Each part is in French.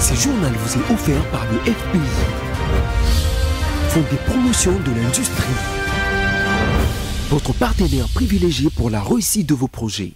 Ce journal vous est offert par le FPI, Fonds des promotions de l'industrie, votre partenaire privilégié pour la réussite de vos projets.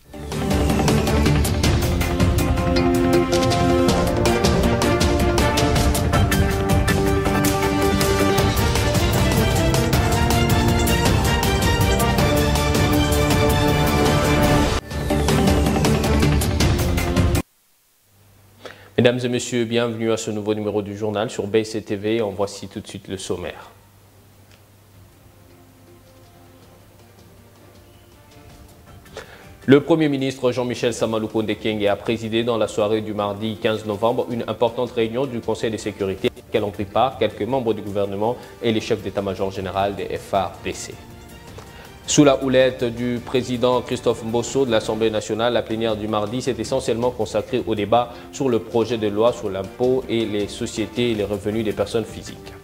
Mesdames et messieurs, bienvenue à ce nouveau numéro du journal sur BCTV. En voici tout de suite le sommaire. Le Premier ministre Jean-Michel Sama Lukonde Kyenge a présidé dans la soirée du mardi 15 novembre une importante réunion du Conseil de sécurité à laquelle ont pris part quelques membres du gouvernement et les chefs d'état-major général des FARDC. Sous la houlette du président Christophe Mbosso de l'Assemblée nationale, la plénière du mardi s'est essentiellement consacrée au débat sur le projet de loi sur l'impôt et les sociétés et les revenus des personnes physiques.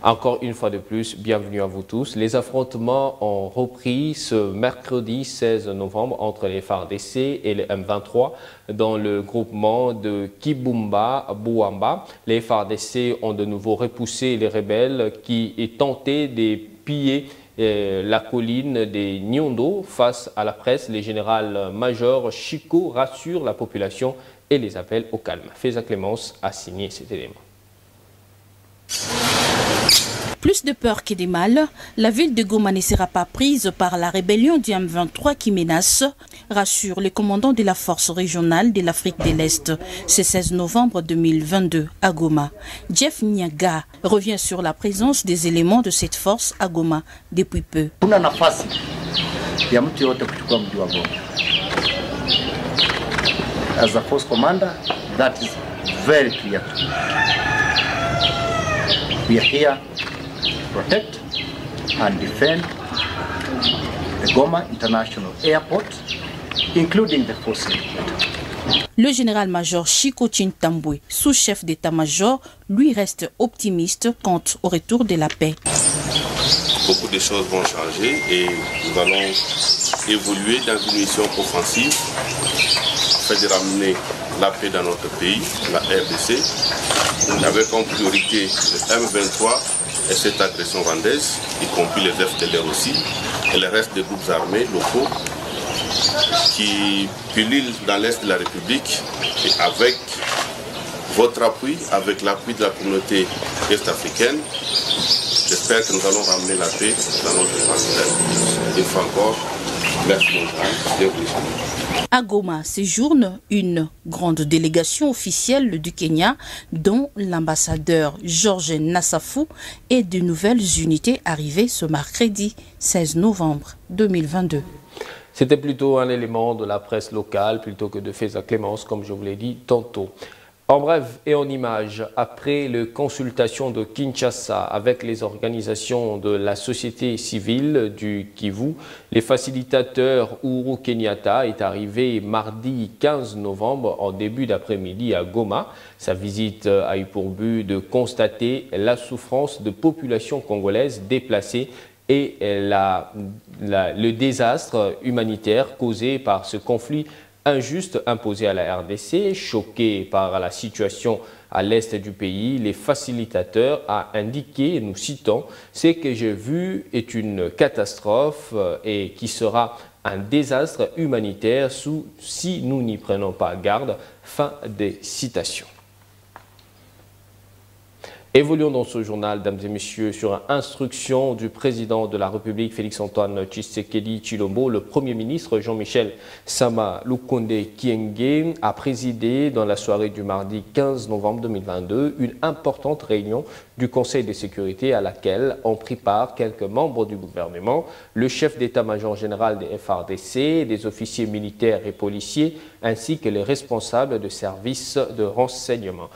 Encore une fois de plus, bienvenue à vous tous. Les affrontements ont repris ce mercredi 16 novembre entre les FARDC et le M23 dans le groupement de Kibumba-Bouamba. Les FARDC ont de nouveau repoussé les rebelles qui tentaient de piller la colline des Nyondo. Face à la presse, les général-major Chico rassurent la population et les appelle au calme. Feza Clémence a signé cet élément. Plus de peur que de mal, la ville de Goma ne sera pas prise par la rébellion du M23 qui menace, rassure le commandant de la force régionale de l'Afrique de l'Est. Ce 16 novembre 2022 à Goma. Jeff Nyaga revient sur la présence des éléments de cette force à Goma depuis peu. As a force commander, that is very clear. We are here to protect and defend the Goma International Airport, including the force headquarters. Le général-major Chico Chintambwe, sous-chef d'état-major, lui reste optimiste quant au retour de la paix. Beaucoup de choses vont changer et nous allons évoluer dans une mission offensive afin de ramener la paix dans notre pays, la RDC, avec comme priorité le M23 et cette agression rwandaise, y compris les FDLR aussi, et le reste des groupes armés locaux qui pullulent dans l'Est de la République. Et avec votre appui, avec l'appui de la communauté est-africaine, j'espère que nous allons ramener la paix dans notre partenaire. Une fois encore, merci beaucoup. À Goma séjourne une grande délégation officielle du Kenya, dont l'ambassadeur Georges Nassafou et de nouvelles unités arrivées ce mercredi 16 novembre 2022. C'était plutôt un élément de la presse locale plutôt que de Feza Clémence, comme je vous l'ai dit tantôt. En bref et en images, après les consultations de Kinshasa avec les organisations de la société civile du Kivu, les facilitateurs Uhuru Kenyatta est arrivé mardi 15 novembre en début d'après-midi à Goma. Sa visite a eu pour but de constater la souffrance de populations congolaises déplacées et le désastre humanitaire causé par ce conflit injuste imposé à la RDC. Choqué par la situation à l'est du pays, les facilitateurs a indiqué, nous citons, « Ce que j'ai vu est une catastrophe et qui sera un désastre humanitaire si nous n'y prenons pas garde ». Fin des citations. Évoluons dans ce journal, mesdames et messieurs, sur instruction du président de la République, Félix-Antoine Tshisekedi Tshilombo. Le Premier ministre Jean-Michel Sama Lukonde Kyenge a présidé dans la soirée du mardi 15 novembre 2022 une importante réunion du Conseil de sécurité à laquelle ont pris part quelques membres du gouvernement, le chef d'état-major général des FARDC, des officiers militaires et policiers, ainsi que les responsables de services de renseignement.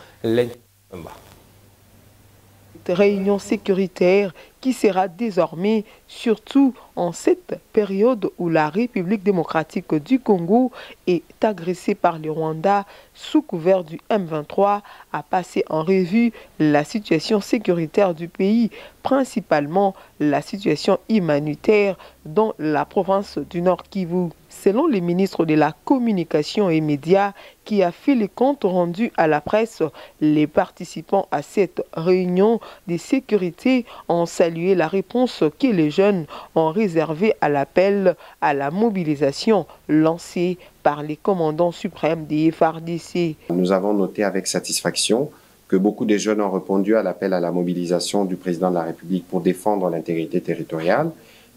Réunion sécuritaire qui sera désormais, surtout en cette période où la République démocratique du Congo est agressée par le Rwanda sous couvert du M23, a passé en revue la situation sécuritaire du pays, principalement la situation humanitaire dans la province du Nord Kivu. Selon le ministre de la Communication et Médias qui a fait les comptes rendus à la presse, les participants à cette réunion de sécurité ont salué la réponse que les jeunes ont réservée à l'appel à la mobilisation lancé par les commandants suprêmes des FARDC. Nous avons noté avec satisfaction que beaucoup de jeunes ont répondu à l'appel à la mobilisation du président de la République pour défendre l'intégrité territoriale.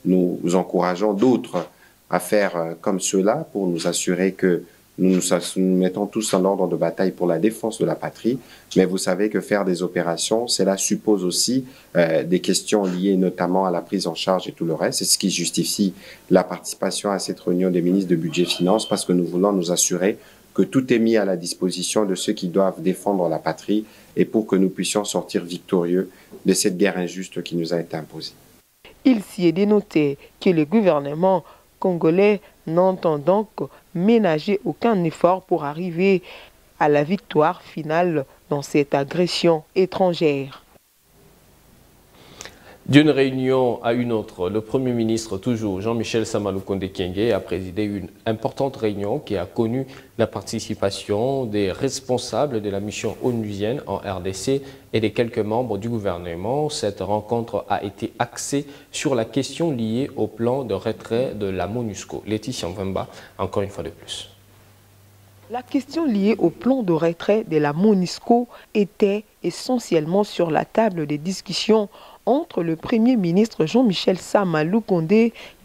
Nous encourageons d'autres à faire comme cela pour nous assurer que nous mettons tous en ordre de bataille pour la défense de la patrie. Mais vous savez que faire des opérations, cela suppose aussi des questions liées notamment à la prise en charge et tout le reste. C'est ce qui justifie la participation à cette réunion des ministres de budget et finances, parce que nous voulons nous assurer que tout est mis à la disposition de ceux qui doivent défendre la patrie et pour que nous puissions sortir victorieux de cette guerre injuste qui nous a été imposée. Il s'y est dénoté que le gouvernement congolais n'entend donc ménager aucun effort pour arriver à la victoire finale dans cette agression étrangère. D'une réunion à une autre, le Premier ministre, toujours Jean-Michel Sama Lukonde Kyenge, a présidé une importante réunion qui a connu la participation des responsables de la mission onusienne en RDC et des quelques membres du gouvernement. Cette rencontre a été axée sur la question liée au plan de retrait de la MONUSCO. Laetitia Mvemba, encore une fois de plus. La question liée au plan de retrait de la MONUSCO était essentiellement sur la table des discussions entre le Premier ministre Jean-Michel Sama Lukonde,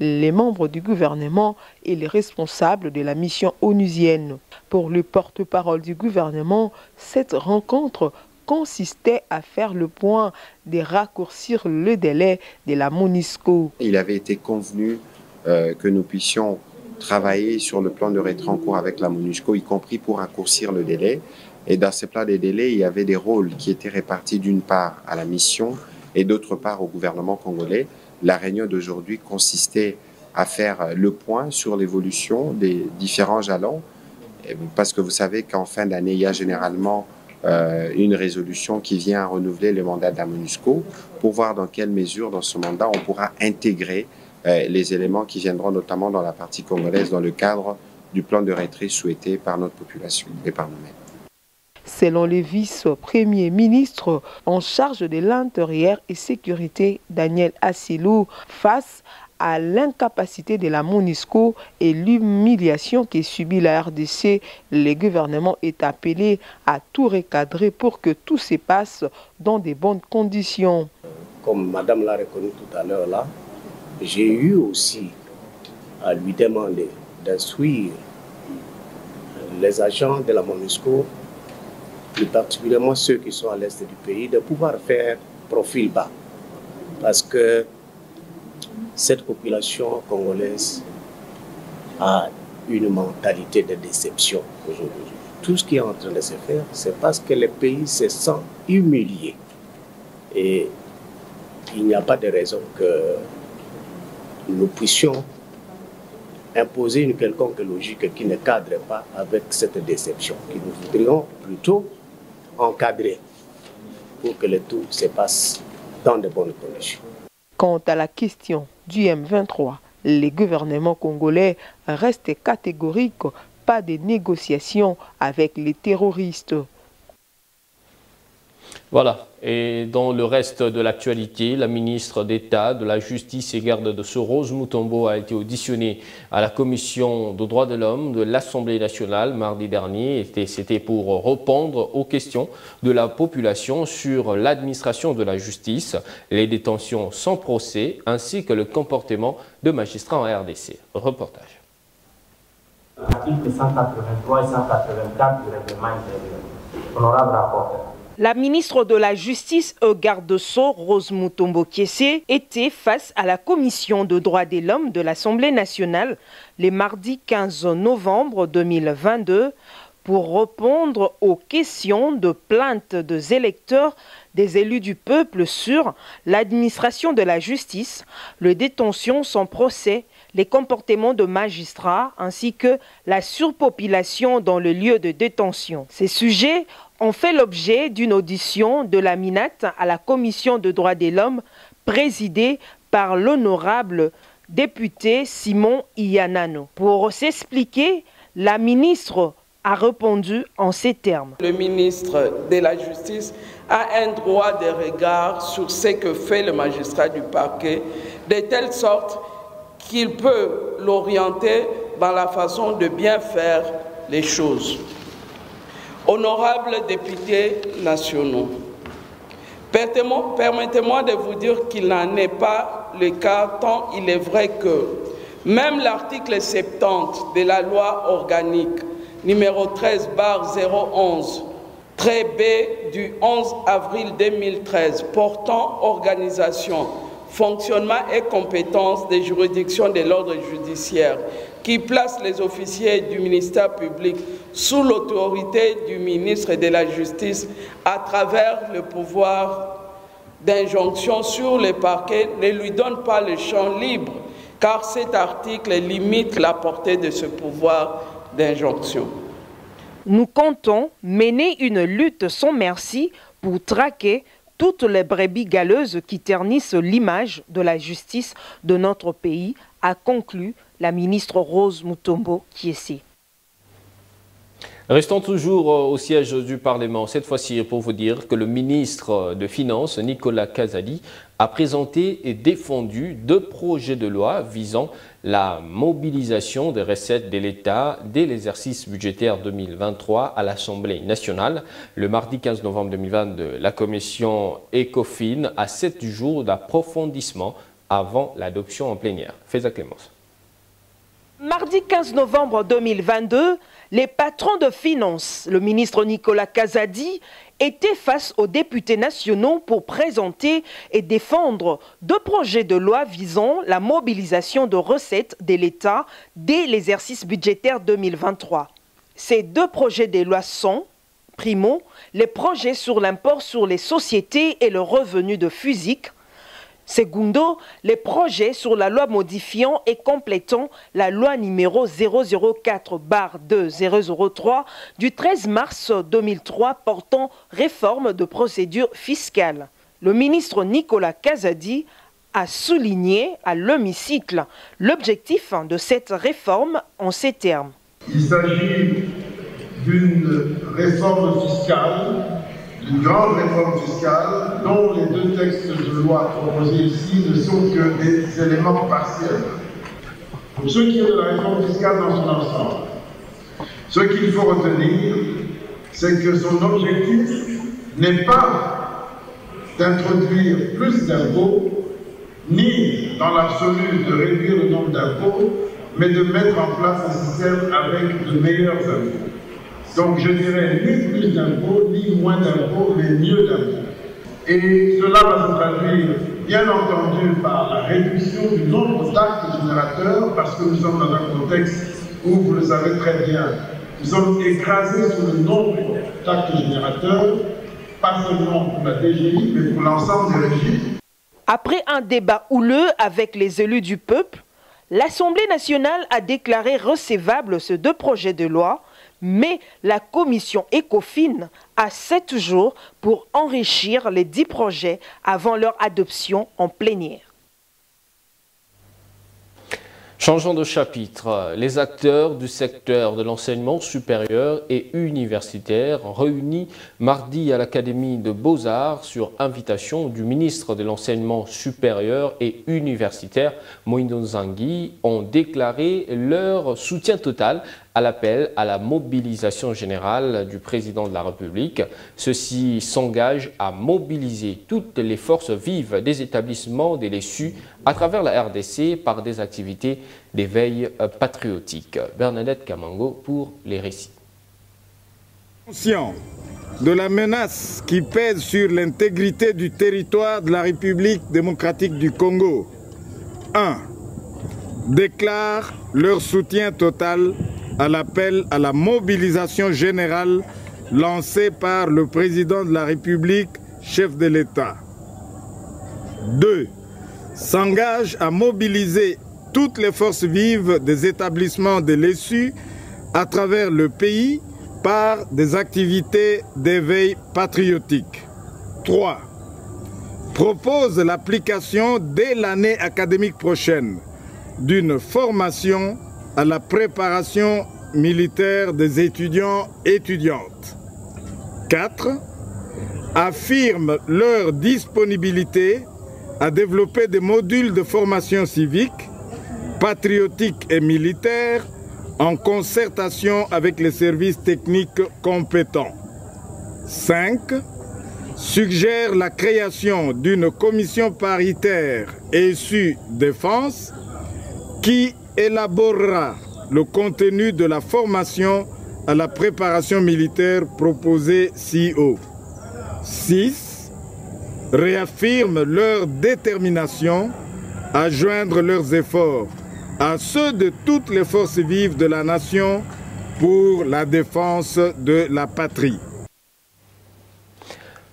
les membres du gouvernement et les responsables de la mission onusienne. Pour le porte-parole du gouvernement, cette rencontre consistait à faire le point de raccourcir le délai de la MONUSCO. Il avait été convenu que nous puissions travailler sur le plan de retrait en cours avec la MONUSCO, y compris pour raccourcir le délai. Et dans ce plan de délai, il y avait des rôles qui étaient répartis d'une part à la mission et d'autre part au gouvernement congolais. La réunion d'aujourd'hui consistait à faire le point sur l'évolution des différents jalons, parce que vous savez qu'en fin d'année, il y a généralement une résolution qui vient renouveler le mandat de la MONUSCO pour voir dans quelle mesure, dans ce mandat, on pourra intégrer les éléments qui viendront notamment dans la partie congolaise dans le cadre du plan de retrait souhaité par notre population et par nous-mêmes. Selon le vice-premier ministre en charge de l'intérieur et sécurité, Daniel Assilou, face à l'incapacité de la MONUSCO et l'humiliation que subit la RDC, le gouvernement est appelé à tout recadrer pour que tout se passe dans de bonnes conditions. Comme Madame l'a reconnu tout à l'heure là, j'ai eu aussi à lui demander d'instruire les agents de la MONUSCO, plus particulièrement ceux qui sont à l'est du pays, de pouvoir faire profil bas. Parce que cette population congolaise a une mentalité de déception aujourd'hui. Tout ce qui est en train de se faire, c'est parce que le pays se sent humilié. Et il n'y a pas de raison que nous puissions imposer une quelconque logique qui ne cadre pas avec cette déception, que nous voudrions plutôt encadrer pour que le tout se passe dans de bonnes conditions. Quant à la question du M23, le gouvernement congolais reste catégorique, pas de négociations avec les terroristes. Voilà, et dans le reste de l'actualité, la ministre d'État de la Justice et garde de Sceaux, Rose Mutombo, a été auditionnée à la Commission des droits de l'homme de l'Assemblée nationale mardi dernier. C'était pour répondre aux questions de la population sur l'administration de la justice, les détentions sans procès, ainsi que le comportement de magistrats en RDC. Reportage. Article 183 et 184 du règlement intérieur. Honorable rapporteur. La ministre de la Justice et garde de Sceaux, Rose Mutombo Kiese, était face à la Commission des droits de l'homme de l'Assemblée nationale le mardi 15 novembre 2022 pour répondre aux questions de plaintes des électeurs des élus du peuple sur l'administration de la justice, les détentions sans procès, les comportements de magistrats ainsi que la surpopulation dans le lieu de détention. Ces sujets ont fait l'objet d'une audition de la MINAT à la Commission des droits de l'homme présidée par l'honorable Député Simon Iyanano. Pour s'expliquer, la ministre a répondu en ces termes. Le ministre de la Justice a un droit de regard sur ce que fait le magistrat du parquet, de telle sorte qu'il peut l'orienter dans la façon de bien faire les choses. Honorables députés nationaux, permettez-moi de vous dire qu'il n'en est pas le cas, tant il est vrai que même l'article 70 de la loi organique numéro 13/011, trait B du 11 avril 2013 portant organisation, fonctionnement et compétences des juridictions de l'ordre judiciaire, qui place les officiers du ministère public sous l'autorité du ministre de la Justice à travers le pouvoir d'injonction sur les parquets, ne lui donne pas le champ libre, car cet article limite la portée de ce pouvoir d'injonction. Nous comptons mener une lutte sans merci pour traquer toutes les brebis galeuses qui ternissent l'image de la justice de notre pays, a conclu la ministre Rose Mutombo Kiese. Restons toujours au siège du Parlement, cette fois-ci pour vous dire que le ministre de Finances, Nicolas Kazadi, a présenté et défendu 2 projets de loi visant la mobilisation des recettes de l'État dès l'exercice budgétaire 2023 à l'Assemblée nationale. Le mardi 15 novembre 2022, la commission ECOFIN a 7 jours d'approfondissement avant l'adoption en plénière. Faiza Clémence. Mardi 15 novembre 2022, les patrons de finances, le ministre Nicolas Kazadi, étaient face aux députés nationaux pour présenter et défendre 2 projets de loi visant la mobilisation de recettes de l'État dès l'exercice budgétaire 2023. Ces 2 projets de loi sont, primo, les projets sur l'import sur les sociétés et le revenu de FUSIC. Segundo, les projets sur la loi modifiant et complétant la loi numéro 004/2003 du 13 mars 2003 portant réforme de procédure fiscale. Le ministre Nicolas Kazadi a souligné à l'hémicycle l'objectif de cette réforme en ces termes. Il s'agit d'une réforme fiscale, une grande réforme fiscale dont les 2 textes de loi proposés ici ne sont que des éléments partiels. Pour ce qui est de la réforme fiscale dans son ensemble, ce qu'il faut retenir, c'est que son objectif n'est pas d'introduire plus d'impôts, ni dans l'absolu de réduire le nombre d'impôts, mais de mettre en place un système avec de meilleurs impôts. Donc je dirais ni plus d'impôts, ni moins d'impôts, mais mieux d'impôts. Et cela va se traduire, bien entendu, par la réduction du nombre d'actes générateurs, parce que nous sommes dans un contexte où, vous le savez très bien, nous sommes écrasés sur le nombre d'actes générateurs, pas seulement pour la DGI, mais pour l'ensemble des régimes. Après un débat houleux avec les élus du peuple, l'Assemblée nationale a déclaré recevables ces 2 projets de loi, mais la commission ECOFIN a 7 jours pour enrichir les 10 projets avant leur adoption en plénière. Changeons de chapitre. Les acteurs du secteur de l'enseignement supérieur et universitaire réunis mardi à l'Académie de Beaux-Arts sur invitation du ministre de l'Enseignement supérieur et universitaire, Moïno Zangui, ont déclaré leur soutien total à l'appel à la mobilisation générale du président de la République. Ceux-ci s'engagent à mobiliser toutes les forces vives des établissements de l'ESU à travers la RDC par des activités d'éveil patriotique. Bernadette Kamango pour les récits. Conscient de la menace qui pèse sur l'intégrité du territoire de la République démocratique du Congo, 1. Déclarent leur soutien total à l'appel à la mobilisation générale lancé par le président de la République, chef de l'État. 2. S'engage à mobiliser toutes les forces vives des établissements de l'ESU à travers le pays par des activités d'éveil patriotique. 3. Propose l'application dès l'année académique prochaine d'une formation à la préparation militaire des étudiants et étudiantes. 4. Affirment leur disponibilité à développer des modules de formation civique, patriotique et militaire en concertation avec les services techniques compétents. 5. Suggère la création d'une commission paritaire issue défense qui élaborera le contenu de la formation à la préparation militaire proposée ci-haut. 6. Réaffirme leur détermination à joindre leurs efforts à ceux de toutes les forces vives de la nation pour la défense de la patrie.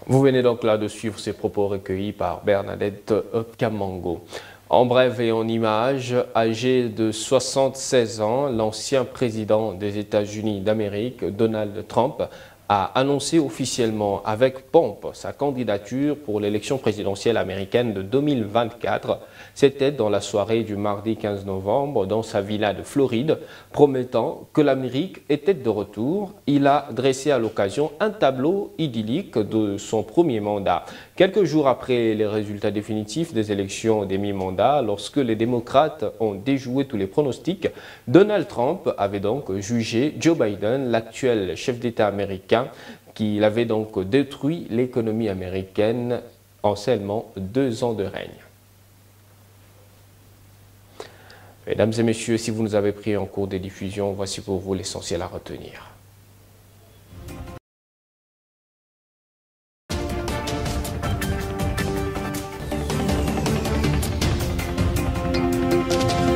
Vous venez donc là de suivre ces propos recueillis par Bernadette Kamango. En bref et en images, âgé de 76 ans, l'ancien président des États-Unis d'Amérique, Donald Trump, a annoncé officiellement avec pompe sa candidature pour l'élection présidentielle américaine de 2024. C'était dans la soirée du mardi 15 novembre dans sa villa de Floride, promettant que l'Amérique était de retour. Il a dressé à l'occasion un tableau idyllique de son premier mandat. Quelques jours après les résultats définitifs des élections des mi-mandats, lorsque les démocrates ont déjoué tous les pronostics, Donald Trump avait donc jugé Joe Biden, l'actuel chef d'État américain, qu'il avait donc détruit l'économie américaine en seulement 2 ans de règne. Mesdames et messieurs, si vous nous avez pris en cours des diffusions, voici pour vous l'essentiel à retenir.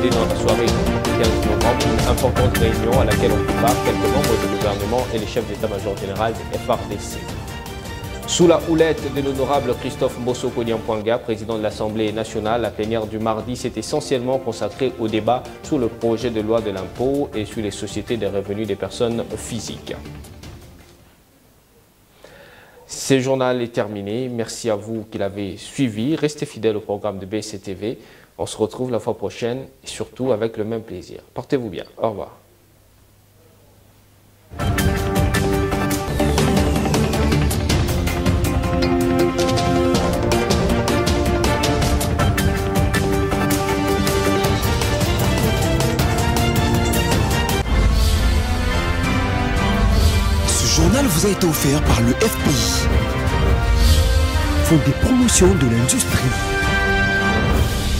Et dans la soirée du 15 novembre, une importante réunion à laquelle on prépare quelques membres du gouvernement et les chefs d'état-major général des FARDC. Sous la houlette de l'honorable Christophe Mbosso-Koniampouanga, président de l'Assemblée nationale, la plénière du mardi s'est essentiellement consacrée au débat sur le projet de loi de l'impôt et sur les sociétés des revenus des personnes physiques. Ce journal est terminé. Merci à vous qui l'avez suivi. Restez fidèles au programme de BCTV. On se retrouve la fois prochaine et surtout avec le même plaisir. Portez-vous bien. Au revoir. Ce journal vous a été offert par le FPI, Fonds des promotions de l'industrie,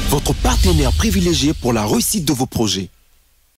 votre partenaire privilégié pour la réussite de vos projets.